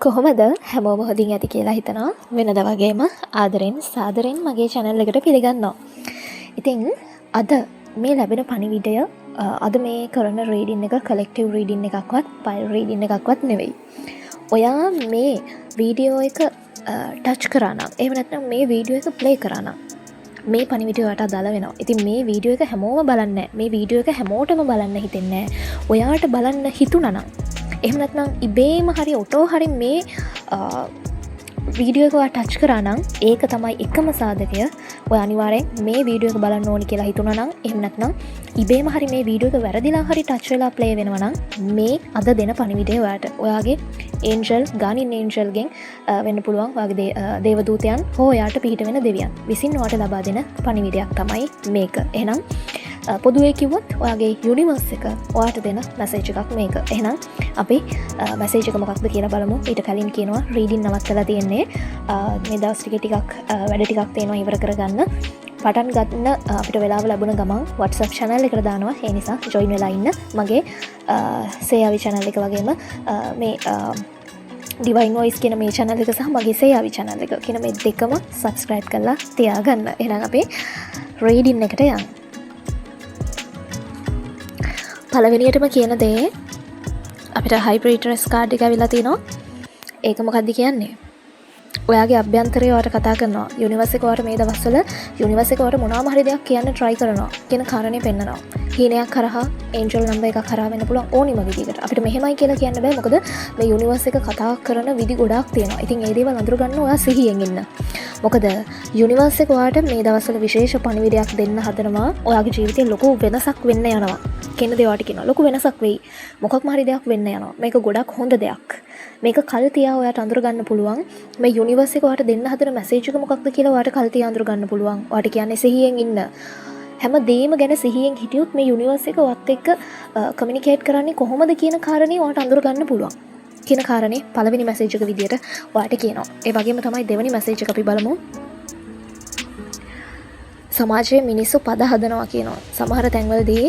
කොහොමද හැමෝම හොඳින් ඇති කියලා හිතනවා වෙනද වගේම ආදරෙන් සාදරෙන් මගේ channel එකට පිළිගන්නවා. ඉතින් අද මේ ලැබෙන පණිවිඩය අද මේ කරන රීඩින් එක collective reading එකක්වත් pile reading එකක්වත් නෙවෙයි. ඔයා මේ වීඩියෝ එක ටච් කරා නම් එහෙම නැත්නම් මේ වීඩියෝ එක ප්ලේ කරා නම් මේ පණිවිඩය ඔයාට අදාළ වෙනවා. ඉතින් මේ වීඩියෝ එක හැමෝම බලන්නේ නැහැ. මේ වීඩියෝ එක හැමෝටම බලන්න හිතෙන්නේ නැහැ. ඔයාට බලන්න හිතුණා නම් එහෙම නැත්නම් ඉබේම හරි ඔටෝ හරි මේ වීඩියෝ එක ටච් කරා නම් ඒක තමයි එකම සාධකය. ඔය අනිවාර්යෙන් මේ වීඩියෝ එක බලන්න ඕනි කියලා හිතුණා නම් එහෙම නැත්නම් ඉබේම හරි මේ වීඩියෝ එක වැරදිලා හරි ටච් වෙලා ප්ලේ වෙනවා නම් මේ අද දෙන පණිවිඩය ඔයාට ඔයාගේ ඒන්ජල් ගානින් ඒන්ජල් ගෙන් වෙන්න පුළුවන්. ඔයාගේ දේවදූතයන් හෝ ඔයාට පිහිට වෙන දෙවියන් විසින් ඔයාට ලබා දෙන පණිවිඩයක් තමයි මේක. එහෙනම් පොදුවේ කිව්වොත් ඔයාගේ යුනිවර්ස් එක ඔයාට දෙන මැසේජ් එකක් මේක. එහෙනම් අපි මැසේජ් එක මොකක්ද කියලා බලමු. ඊට කලින් කියනවා රීඩින් නවත්තලා තියෙන්නේ. මේ දවස් ටිකක් වැඩ ටිකක් තියෙනවා ඉවර කරගන්න. පටන් ගන්න අපිට වෙලාව ලැබුණ ගමන් WhatsApp channel එකට දානවා. ඒ නිසා join වෙලා ඉන්න. මගේ සේයාවි channel එක වගේම මේ Divine Voice කියන මේ channel එක සහ මගේ සේයාවි channel එක කියන මේ දෙකම subscribe කරලා තියාගන්න. එහෙනම් අපි රීඩින් එකට යමු. පළවෙනියටම කියන දේ අපිට හයිබ්‍රිඩ් රෙස් කාඩ් එක ඇවිල්ලා තිනවා. ඒක මොකක්ද කියන්නේ? ඔයාගේ අභ්‍යන්තරය ඔයාට කතා කරනවා. යුනිවර්ස් එක ඔයාට මේ දවස්වල යුනිවර්ස් එක ඔයාට මොනවාම හරි දෙයක් කියන්න try කරනවා කියන කාරණේ පෙන්නනවා. හීනයක් කරහා ඒන්ජල් නම්බර් එකක් කරා වෙන්න පුළුවන් ඕනිම විදිහකට. අපිට මෙහෙමයි කියලා කියන්න බෑ. මොකද මේ යුනිවර්ස් එක කතා කරන විදි ගොඩාක් තියෙනවා. ඉතින් ඒ දේවල් අඳුර ගන්න ඔයා සිහියෙන් ඉන්න. මොකද යුනිවර්ස් එක ඔයාට මේ දවස්වල විශේෂ පණිවිඩයක් දෙන්න හදනවා. ඔයාගේ ජීවිතේ ලොකු වෙනසක් වෙන්න යනවා. කෙන දේවට කියනවා ලොකු වෙනසක් වෙයි. මොකක්ම හරි දෙයක් වෙන්න යනවා. මේක ගොඩක් හොඳ දෙයක්. මේක කල් තියා ඔයාට අඳුර ගන්න පුළුවන්. මේ යුනිවර්ස් එක ඔයාට දෙන්න හදන මැසේජ් එක මොකක්ද කියලා ඔයාට කල් තියා අඳුර ගන්න පුළුවන්. ඔයාට කියන්නේ සිහියෙන් ඉන්න. හැම දෙයක්ම ගැන සිහියෙන් හිටියොත් මේ යුනිවර්ස් එක ඔයත් එක්ක කමියුනිකේට් කරන්නේ කොහොමද කියන කාරණේ ඔයාට අඳුර ගන්න පුළුවන්. කියන කාරණේ පළවෙනි මැසේජ් එක විදියට ඔයාට කියනවා. ඒ වගේම තමයි දෙවෙනි මැසේජ් එක අපි බලමු. සමාජයේ මිනිස්සු පද හදනවා කියනවා. සමහර තැන්වලදී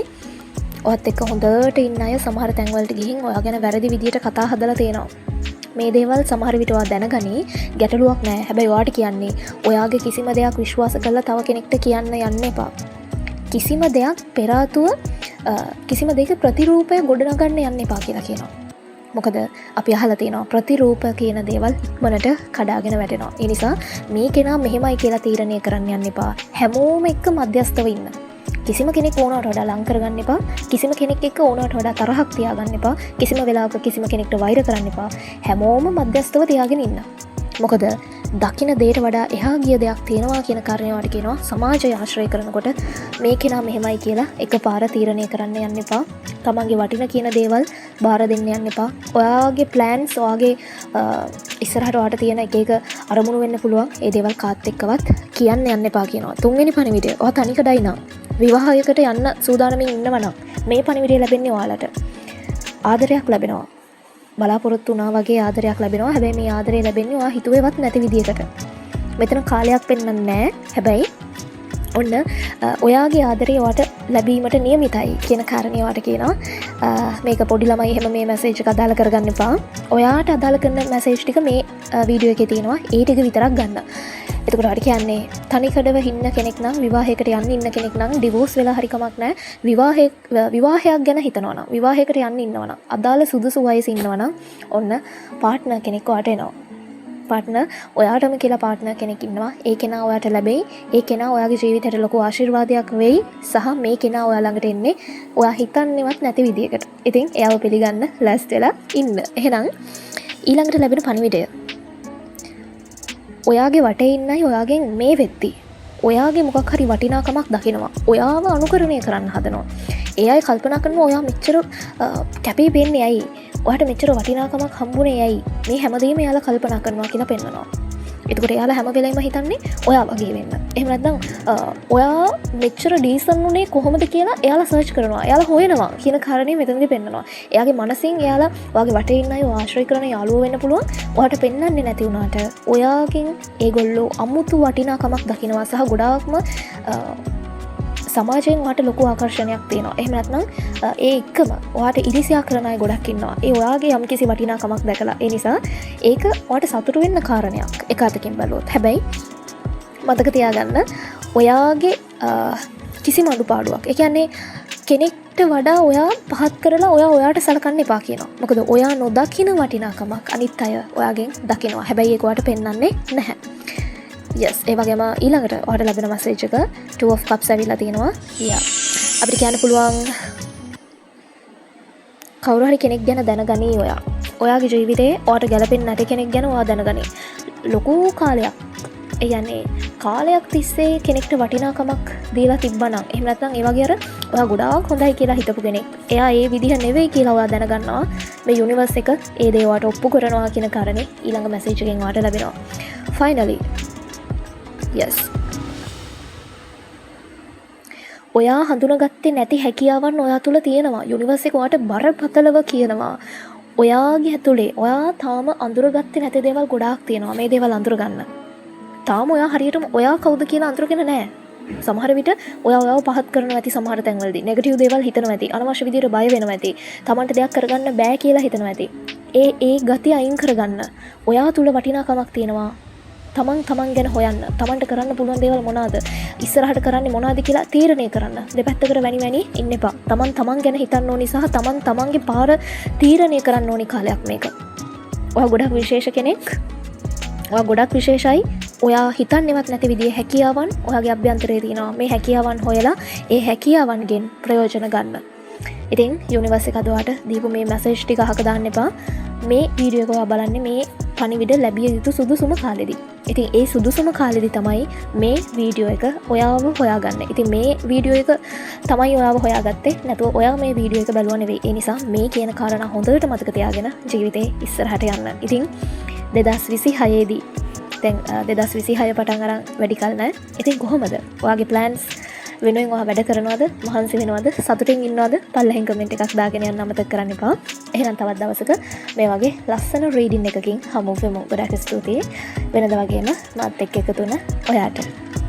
ඔයත් එක්ක හොඳට ඉන්න අය සමහර තැන්වලට ගිහින් ඔයා ගැන වැරදි විදියට කතා හදලා තියෙනවා. මේ දේවල් සමහර විට ඔයා දැනගනි ගැටලුවක් නෑ. හැබැයි ඔයාට කියන්නේ ඔයාගේ කිසිම දෙයක් විශ්වාස කරලා තව කෙනෙක්ට කියන්න යන්න එපා. කිසිම දෙයක් පෙර ආතුව කිසිම දෙයක ප්‍රතිරූපය ගොඩනගන්න යන්න එපා කියලා කියනවා. මොකද අපි අහලා තියෙනවා ප්‍රතිරූප කියන දේවල් ඉක්මනට කඩාගෙන වැටෙනවා. ඒ නිසා මේ කෙනා මෙහෙමයි කියලා තීරණය කරන්න යන්න එපා. හැමෝම එක්ක මධ්‍යස්ථව ඉන්න. කිසිම කෙනෙක් ඕනට වඩා ලං කරගන්න එපා. කිසිම කෙනෙක් එක්ක ඕනට වඩා තරහක් තියාගන්න එපා. කිසිම වෙලාවක කිසිම කෙනෙක්ට වෛර කරන්න එපා. හැමෝම මධ්‍යස්ථව තියාගෙන ඉන්න. මොකද දකින දේට වඩා එහා ගිය දෙයක් තියෙනවා කියන කාරණේවට කියනවා සමාජය ආශ්‍රය කරනකොට මේ කෙනා මෙහෙමයි කියලා එකපාර තීරණය කරන්න යන්න එපා. තමන්ගේ වටින කියන දේවල් බාර දෙන්න යන්න එපා. ඔයාගේ ප්ලෑන්ස් ඔයාගේ ඉස්සරහට ඔයාට තියෙන එක එක අරමුණු වෙන්න පුළුවන්. ඒ දේවල් කාත් එක්කවත් කියන්න යන්න එපා කියනවා. තුන්වෙනි පණිවිඩය ඔයා තනිකඩයි නම් විවාහයකට යන්න සූදානමින් ඉන්නවා නම් මේ පණිවිඩය ලැබෙන්නේ ඔයාලට. ආදරයක් ලැබෙනවා. බලාපොරොත්තු වුණා වගේ ආදරයක් ලැබෙනවා. හැබැයි මේ ආදරය ලැබෙන්නේ ඔයා හිතුවේවත් නැති විදියකට. මෙතන කාලයක් පෙන්වන්නේ නැහැ. හැබැයි ඔන්න ඔයාගේ ආදරය ඔයාට ලැබීමට නියමිතයි කියන කාරණේ ඔයාට කියනවා. මේක පොඩි ළමයි එහෙම මේ මැසේජ් එක අදාළ කරගන්න එපා. ඔයාට අදාළ කරන මැසේජ් ටික මේ වීඩියෝ එකේ තියෙනවා. ඒ ටික විතරක් ගන්න. එතකොට හරි කියන්නේ තනිකඩව ඉන්න කෙනෙක් නම් විවාහයකට යන්න ඉන්න කෙනෙක් නම් ඩිවෝස් වෙලා හරි කමක් නැහැ. විවාහයක් ගැන හිතනවා නම් විවාහයකට යන්න ඉන්නවා නම් අදාළ සුදුසු වයසේ ඉන්නවා නම් ඔන්න පාර්ට්නර් කෙනෙක් ඔයාට එනවා. පාර්ට්නර් ඔයාටම කියලා පාර්ට්නර් කෙනෙක් ඉන්නවා. ඒ කෙනා ඔයාට ලැබෙයි. ඒ කෙනා ඔයාගේ ජීවිතයට ලොකු ආශිර්වාදයක් වෙයි. සහ මේ කෙනා ඔයා ළඟට එන්නේ ඔයා හිතන්නේවත් නැති විදියකට. ඉතින් එයාව පිළිගන්න ලෑස්ති වෙලා ඉන්න. එහෙනම් ඊළඟට ලැබෙන පණිවිඩය ඔයාගේ වටේ ඉන්නයි ඔයාගෙන් මේ වෙද්දි ඔයාගේ මොකක් හරි වටිනාකමක් දකිනවා. ඔයාව අනුකරණය කරන්න හදනවා. ඒ අය කල්පනා කරනවා ඔයා මෙච්චර කැපී පෙනෙන්නේ ඇයි? ඔයාට මෙච්චර වටිනාකමක් හම්බුනේ ඇයි? මේ හැමදේම එයාලා කල්පනා කරනවා කියලා පෙන්නනවා. එතකොට එයාලා හැම වෙලෙම හිතන්නේ ඔයා වගේ වෙන්න. එහෙම නැත්නම් ඔයා මෙච්චර ඩීසන් උනේ කොහොමද කියලා එයාලා සර්ච් කරනවා. එයාලා හොයනවා කියන කාරණේ මෙතනදී පෙන්නනවා. එයාගේ මනසින් එයාලා ඔයාගේ වටේ ඉන්න අය ආශ්‍රය කරන යාළුවෝ වෙන්න පුළුවන්. ඔයාට පෙන්වන්නේ නැති වුණාට ඔයාගෙන් ඒගොල්ලෝ අමුතු වටිනාකමක් දකිනවා සහ ගොඩාක්ම සමාජයෙන් වාට ලොකු ආකර්ශණයක් තියෙනවා. එහෙම නැත්නම් ඒ එක්කම ඔයාට ඉරිසියා කරන අය ගොඩක් ඉන්නවා. ඒ ඔයාගේ යම්කිසි වටිනාකමක් දැකලා. ඒ නිසා ඒක ඔයාට සතුටු වෙන්න කාරණයක් එක අතකින් බැලුවොත්. හැබැයි මතක තියාගන්න ඔයාගේ කිසිම අඩුපාඩුවක්. ඒ කියන්නේ කෙනෙක්ට වඩා ඔයා පහත් කරලා ඔයාට සලකන්න එපා කියනවා. මොකද ඔයා නොදකින වටිනාකමක් අනිත් අය ඔයාගෙන් දකිනවා. හැබැයි ඒක ඔයාට පෙන්වන්නේ නැහැ. yes ඒ වගේම ඊළඟට ඔයාට ලැබෙන මැසේජ් එක 2 of cups ඇවිල්ලා තියෙනවා. අපිට කියන්න පුළුවන් කවුරු හරි කෙනෙක් ගැන දැනගනී ඔයා. ඔයාගේ ජීවිතේ ඔයාට ගැලපෙන්නේ නැති කෙනෙක් ගැන ඔයා දැනගනී. ලොකු කාලයක් ඒ කියන්නේ කාලයක් තිස්සේ කෙනෙක්ට වටිනාකමක් දීලා තිබ්බනම් එහෙම නැත්නම් ඒ වගේ අර ඔයා ගොඩාක් හොඳයි කියලා හිතපු කෙනෙක් එයා ඒ විදිහ නෙවෙයි කියලා ඔයා දැනගන්නවා. මේ යුනිවර්ස් එක ඒ දේ ඔයාට ඔප්පු කරනවා කියන කාරණේ ඊළඟ මැසේජ් එකෙන් ඔයාට ලැබෙනවා. finally yes ඔයා හඳුනගත්තේ නැති හැකියාවන් ඔයා තුළ තියෙනවා. යුනිවර්ස් එක ඔයාට බරපතලව කියනවා. ඔයාගේ ඇතුලේ ඔයා තාම අඳුරගත්තේ නැති දේවල් ගොඩාක් තියෙනවා. මේ දේවල් අඳුරගන්න. තාම ඔයා හරියටම ඔයා කවුද කියලා අඳුරගෙන නැහැ. සමහර විට ඔයාව පහත් කරනවා ඇති සමහර තැන්වලදී. නෙගටිව් දේවල් හිතනවා ඇති. අනවශ්‍ය විදිහට බය වෙනවා ඇති. Tamanට දෙයක් කරගන්න බෑ කියලා හිතනවා ඇති. ඒ ගතිය අයින් කරගන්න. ඔයා තුල වටිනාකමක් තියෙනවා. තමන් ගැන හොයන්න. තමන්ට කරන්න පුළුවන් දේවල් මොනවාද? ඉස්සරහට කරන්නේ මොනවාද කියලා තීරණය කරන්න. දෙපැත්තකට වැනි ඉන්න එපා. තමන් ගැන හිතන්න ඕනි සහ තමන්ගේ පාර තීරණය කරන්න ඕනි කාලයක් මේක. ඔයා ගොඩක් විශේෂ කෙනෙක්. ඔයා ගොඩක් විශේෂයි. ඔයා හිතන්නේවත් නැති විදිහේ හැකියාවන් ඔයාගේ අභ්‍යන්තරයේ තියෙනවා. මේ හැකියාවන් හොයලා ඒ හැකියාවන්ගෙන් ප්‍රයෝජන ගන්න. ඉතින් යුනිවර්ස් එක අදට දීපු මේ මැසේජ් ටික අහක දාන්න එපා. මේ වීඩියෝ එක ඔයා බලන්නේ මේ පණිවිඩ ලැබිය යුතු සුදුසුම කාලෙදී. ඉතින් ඒ සුදුසුම කාලෙදී තමයි මේ වීඩියෝ එක ඔයාව හොයාගන්න. ඉතින් මේ වීඩියෝ එක තමයි ඔයාව හොයාගත්තේ. නැතුව ඔයා මේ වීඩියෝ එක බැලුවා නෙවෙයි. ඒ නිසා මේ කියන කාරණා හොඳට මතක තියාගෙන ජීවිතේ ඉස්සරහට යන්න. ඉතින් 2026 දී දැන් 2026 පටන් අරන් වැඩි කල නැහැ. ඉතින් කොහොමද? ඔයාගේ ප්ලෑන්ස් වෙනුවෙන් ඔයා වැඩ කරනවද? මහන්සි වෙනවද? සතුටින් ඉන්නවද? පල්ලෙහින් කමෙන්ට් එකක් දාගෙන යන්න අමතක කරන්න එපා. එහෙනම් තවත් දවසක මේ වගේ ලස්සන රීඩින් එකකින් හමු වෙමු. ගොඩාක් ස්තුතියි. වෙනද වගේම මාත් එක්ක එකතු වෙන ඔයාට.